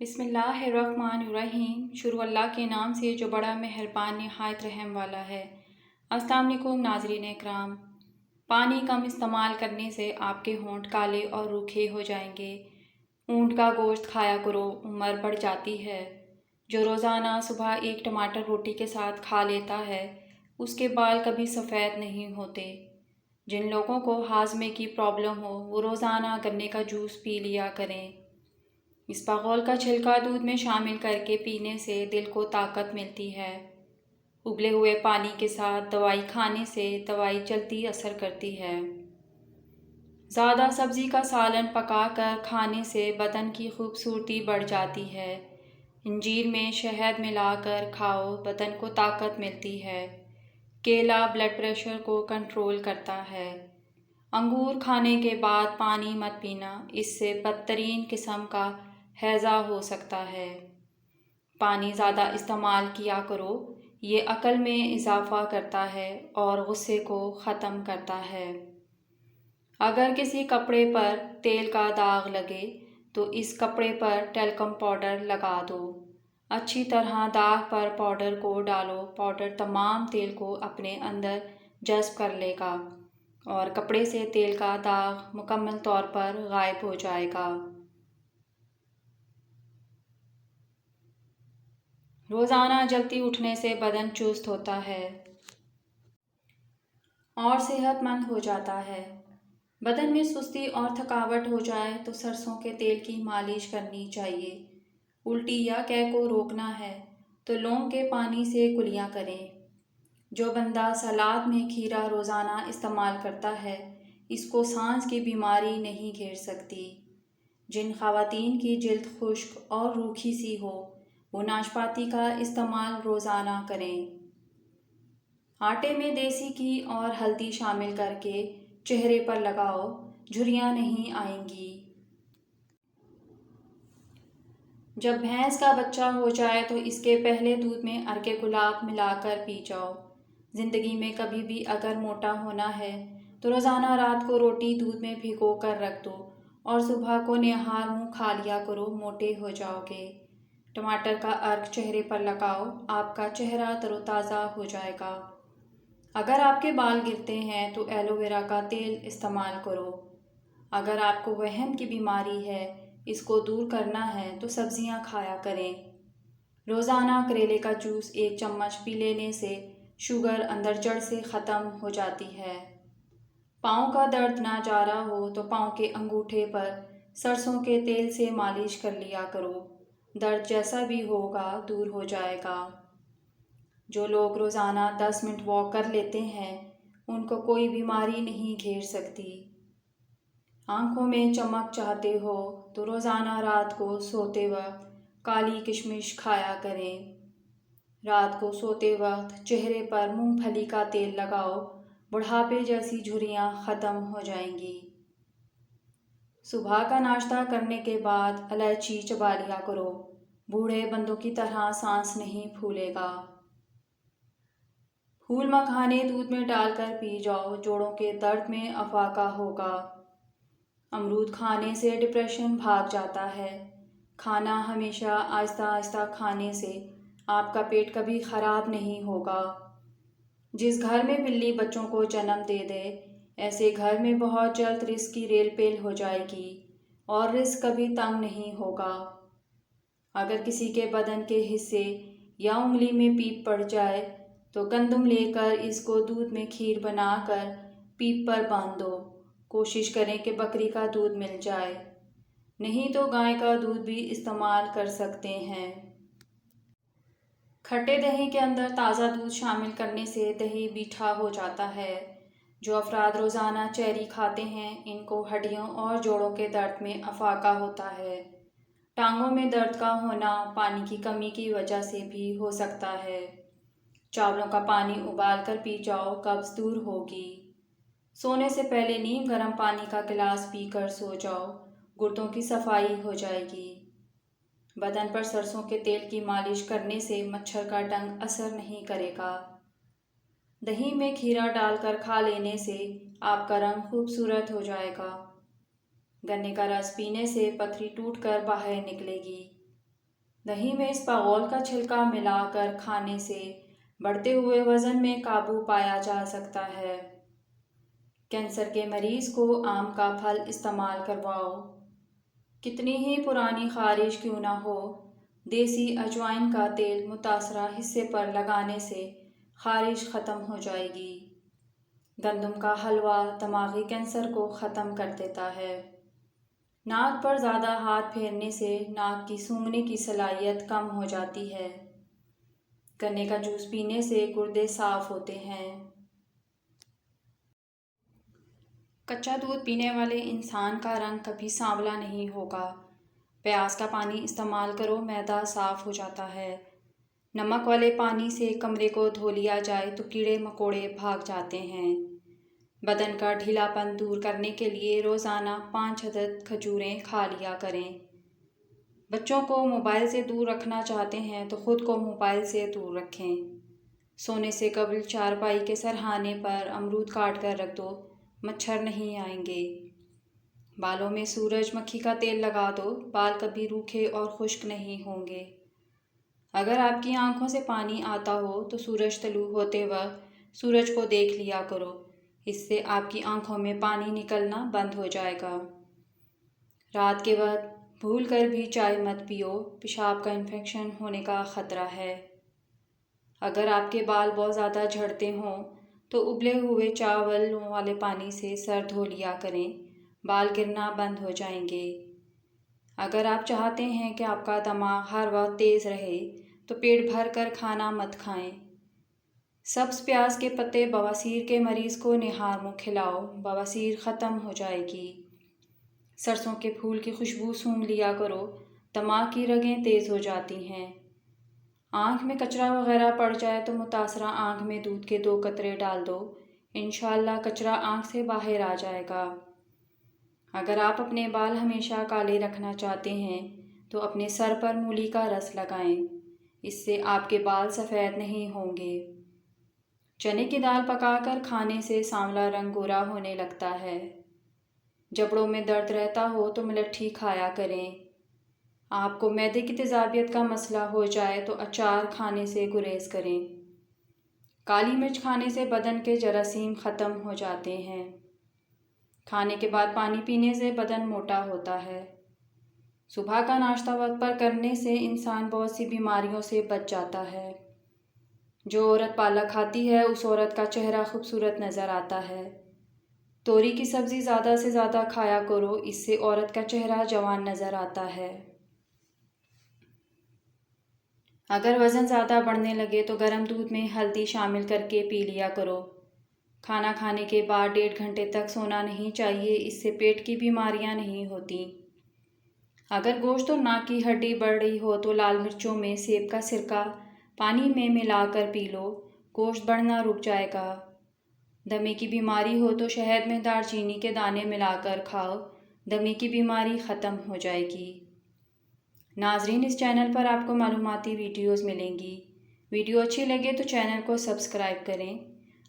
بسم اللہ الرحمن الرحیم۔ شروع اللہ کے نام سے جو بڑا مہربان نہایت رحم والا ہے۔ السلام علیکم ناظرین اکرام۔ پانی کم استعمال کرنے سے آپ کے ہونٹ کالے اور روکھے ہو جائیں گے۔ اونٹ کا گوشت کھایا کرو، عمر بڑھ جاتی ہے۔ جو روزانہ صبح ایک ٹماٹر روٹی کے ساتھ کھا لیتا ہے اس کے بال کبھی سفید نہیں ہوتے۔ جن لوگوں کو ہاضمے کی پرابلم ہو وہ روزانہ گنے کا جوس پی لیا کریں۔ اسپاغول کا چھلکا دودھ میں شامل کر کے پینے سے دل کو طاقت ملتی ہے۔ ابلے ہوئے پانی کے ساتھ دوائی کھانے سے دوائی جلدی اثر کرتی ہے۔ زیادہ سبزی کا سالن پکا کر کھانے سے بدن کی خوبصورتی بڑھ جاتی ہے۔ انجیر میں شہد ملا کر کھاؤ، بدن کو طاقت ملتی ہے۔ کیلا بلڈ پریشر کو کنٹرول کرتا ہے۔ انگور کھانے کے بعد پانی مت پینا، اس سے بدترین قسم کا ہیضہ ہو سکتا ہے۔ پانی زیادہ استعمال کیا کرو، یہ عقل میں اضافہ کرتا ہے اور غصے کو ختم کرتا ہے۔ اگر کسی کپڑے پر تیل کا داغ لگے تو اس کپڑے پر ٹیلکم پاؤڈر لگا دو۔ اچھی طرح داغ پر پاؤڈر کو ڈالو، پاؤڈر تمام تیل کو اپنے اندر جذب کر لے گا اور کپڑے سے تیل کا داغ مکمل طور پر غائب ہو جائے گا۔ روزانہ جلدی اٹھنے سے بدن چست ہوتا ہے اور صحت مند ہو جاتا ہے۔ بدن میں سستی اور تھکاوٹ ہو جائے تو سرسوں کے تیل کی مالش کرنی چاہیے۔ الٹی یا قے کو روکنا ہے تو لونگ کے پانی سے کلیاں کریں۔ جو بندہ سلاد میں کھیرا روزانہ استعمال کرتا ہے اس کو سانس کی بیماری نہیں گھیر سکتی۔ جن خواتین کی جلد خشک اور روکھی سی ہو وہ ناشپاتی کا استعمال روزانہ کریں۔ آٹے میں دیسی گھی اور ہلدی شامل کر کے چہرے پر لگاؤ، جھریاں نہیں آئیں گی۔ جب بھینس کا بچہ ہو جائے تو اس کے پہلے دودھ میں عرق گلاب ملا کر پی جاؤ۔ زندگی میں کبھی بھی اگر موٹا ہونا ہے تو روزانہ رات کو روٹی دودھ میں بھگو کر رکھ دو اور صبح کو نہار منہ کھا لیا کرو، موٹے ہو جاؤ گے۔ ٹماٹر کا عرق چہرے پر لگاؤ، آپ کا چہرہ تر و تازہ ہو جائے گا۔ اگر آپ کے بال گرتے ہیں تو ایلو ویرا کا تیل استعمال کرو۔ اگر آپ کو وہم کی بیماری ہے، اس کو دور کرنا ہے تو سبزیاں کھایا کریں۔ روزانہ کریلے کا جوس 1 چمچ پی لینے سے شوگر اندر جڑ سے ختم ہو جاتی ہے۔ پاؤں کا درد نہ جا رہا ہو تو پاؤں کے انگوٹھے پر سرسوں کے تیل سے مالش کر لیا کرو، درد جیسا بھی ہوگا دور ہو جائے گا۔ جو لوگ روزانہ 10 منٹ واک کر لیتے ہیں ان کو کوئی بیماری نہیں گھیر سکتی۔ آنکھوں میں چمک چاہتے ہو تو روزانہ رات کو سوتے وقت کالی کشمش کھایا کریں۔ رات کو سوتے وقت چہرے پر مونگ پھلی کا تیل لگاؤ، بڑھاپے جیسی جھریاں ختم ہو جائیں گی۔ صبح کا ناشتہ کرنے کے بعد الائچی چبا لیا کرو، بوڑھے بندوں کی طرح سانس نہیں پھولے گا۔ پھول مکھانے دودھ میں ڈال کر پی جاؤ، جوڑوں کے درد میں افاقہ ہوگا۔ امرود کھانے سے ڈپریشن بھاگ جاتا ہے۔ کھانا ہمیشہ آہستہ آہستہ کھانے سے آپ کا پیٹ کبھی خراب نہیں ہوگا۔ جس گھر میں بلی بچوں کو جنم دے دے ایسے گھر میں بہت جلد رزق کی ریل پیل ہو جائے گی اور رزق کبھی تنگ نہیں ہوگا۔ اگر کسی کے بدن کے حصے یا انگلی میں پیپ پڑ جائے تو گندم لے کر اس کو دودھ میں کھیر بنا کر پیپ پر باندھ دو۔ کوشش کریں کہ بکری کا دودھ مل جائے، نہیں تو گائے کا دودھ بھی استعمال کر سکتے ہیں۔ کھٹے دہی کے اندر تازہ دودھ شامل کرنے سے دہی میٹھا ہو جاتا ہے۔ جو افراد روزانہ چیری کھاتے ہیں ان کو ہڈیوں اور جوڑوں کے درد میں افاقہ ہوتا ہے۔ ٹانگوں میں درد کا ہونا پانی کی کمی کی وجہ سے بھی ہو سکتا ہے۔ چاولوں کا پانی ابال کر پی جاؤ، قبض دور ہوگی۔ سونے سے پہلے نیم گرم پانی کا گلاس پی کر سو جاؤ، گردوں کی صفائی ہو جائے گی۔ بدن پر سرسوں کے تیل کی مالش کرنے سے مچھر کا ڈنگ اثر نہیں کرے گا۔ دہی میں کھیرا ڈال کر کھا لینے سے آپ کا رنگ خوبصورت ہو جائے گا۔ گنے کا رس پینے سے پتھری ٹوٹ کر باہر نکلے گی۔ دہی میں اسپاغول کا چھلکا ملا کر کھانے سے بڑھتے ہوئے وزن میں قابو پایا جا سکتا ہے۔ کینسر کے مریض کو آم کا پھل استعمال کرواؤ۔ کتنی ہی پرانی خارش کیوں نہ ہو، دیسی اجوائن کا تیل متاثرہ حصے پر لگانے سے خارش ختم ہو جائے گی۔ گندم کا حلوہ دماغی کینسر کو ختم کر دیتا ہے۔ ناک پر زیادہ ہاتھ پھیرنے سے ناک کی سونگھنے کی صلاحیت کم ہو جاتی ہے۔ گنے کا جوس پینے سے گردے صاف ہوتے ہیں۔ کچا دودھ پینے والے انسان کا رنگ کبھی سانولا نہیں ہوگا۔ پیاز کا پانی استعمال کرو، معدہ صاف ہو جاتا ہے۔ نمک والے پانی سے کمرے کو دھو لیا جائے تو کیڑے مکوڑے بھاگ جاتے ہیں۔ بدن کا ڈھیلا پن دور کرنے کے لیے روزانہ 5 عدد کھجوریں کھا لیا کریں۔ بچوں کو موبائل سے دور رکھنا چاہتے ہیں تو خود کو موبائل سے دور رکھیں۔ سونے سے قبل چارپائی کے سرہانے پر امرود کاٹ کر رکھ دو، مچھر نہیں آئیں گے۔ بالوں میں سورج مکھی کا تیل لگا دو، بال کبھی روکھے اور خشک نہیں ہوں گے۔ اگر آپ کی آنکھوں سے پانی آتا ہو تو سورج طلوع ہوتے وقت سورج کو دیکھ لیا کرو، اس سے آپ کی آنکھوں میں پانی نکلنا بند ہو جائے گا۔ رات کے وقت بھول کر بھی چائے مت پیو، پیشاب کا انفیکشن ہونے کا خطرہ ہے۔ اگر آپ کے بال بہت زیادہ جھڑتے ہوں تو ابلے ہوئے چاولوں والے پانی سے سر دھو لیا کریں، بال گرنا بند ہو جائیں گے۔ اگر آپ چاہتے ہیں کہ آپ کا دماغ ہر وقت تیز رہے تو پیٹ بھر کر کھانا مت کھائیں۔ سبز پیاز کے پتے بواسیر کے مریض کو نہار منہ کھلاؤ، بواسیر ختم ہو جائے گی۔ سرسوں کے پھول کی خوشبو سونگھ لیا کرو، دماغ کی رگیں تیز ہو جاتی ہیں۔ آنکھ میں کچرا وغیرہ پڑ جائے تو متاثرہ آنکھ میں دودھ کے 2 قطرے ڈال دو، انشاءاللہ کچرا آنکھ سے باہر آ جائے گا۔ اگر آپ اپنے بال ہمیشہ کالے رکھنا چاہتے ہیں تو اپنے سر پر مولی کا رس لگائیں، اس سے آپ کے بال سفید نہیں ہوں گے۔ چنے کی دال پکا کر کھانے سے سانولا رنگ گورا ہونے لگتا ہے۔ جبڑوں میں درد رہتا ہو تو ملٹھی کھایا کریں۔ آپ کو معدے کی تیزابیت کا مسئلہ ہو جائے تو اچار کھانے سے گریز کریں۔ کالی مرچ کھانے سے بدن کے جراثیم ختم ہو جاتے ہیں۔ کھانے کے بعد پانی پینے سے بدن موٹا ہوتا ہے۔ صبح کا ناشتہ وقت پر کرنے سے انسان بہت سی بیماریوں سے بچ جاتا ہے۔ جو عورت پالک کھاتی ہے اس عورت کا چہرہ خوبصورت نظر آتا ہے۔ توری کی سبزی زیادہ سے زیادہ کھایا کرو، اس سے عورت کا چہرہ جوان نظر آتا ہے۔ اگر وزن زیادہ بڑھنے لگے تو گرم دودھ میں ہلدی شامل کر کے پی لیا کرو۔ کھانا کھانے کے بعد 1.5 گھنٹے تک سونا نہیں چاہیے، اس سے پیٹ کی بیماریاں نہیں ہوتی۔ اگر گوشت اور ناک کی ہڈی بڑھ رہی ہو تو لال مرچوں میں سیب کا سرکہ پانی میں ملا کر پی لو، گوشت بڑھنا رک جائے گا۔ دمے کی بیماری ہو تو شہد میں دار چینی کے دانے ملا کر کھاؤ، دمے کی بیماری ختم ہو جائے گی۔ ناظرین، اس چینل پر آپ کو معلوماتی ویڈیوز ملیں گی۔ ویڈیو اچھی لگے تو چینل کو سبسکرائب کریں۔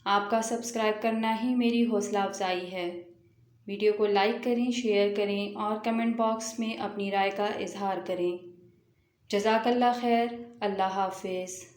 آپ کا سبسکرائب کرنا ہی میری حوصلہ افزائی ہے۔ ویڈیو کو لائک کریں، شیئر کریں اور کمنٹ باکس میں اپنی رائے کا اظہار کریں۔ جزاک اللہ خیر، اللہ حافظ۔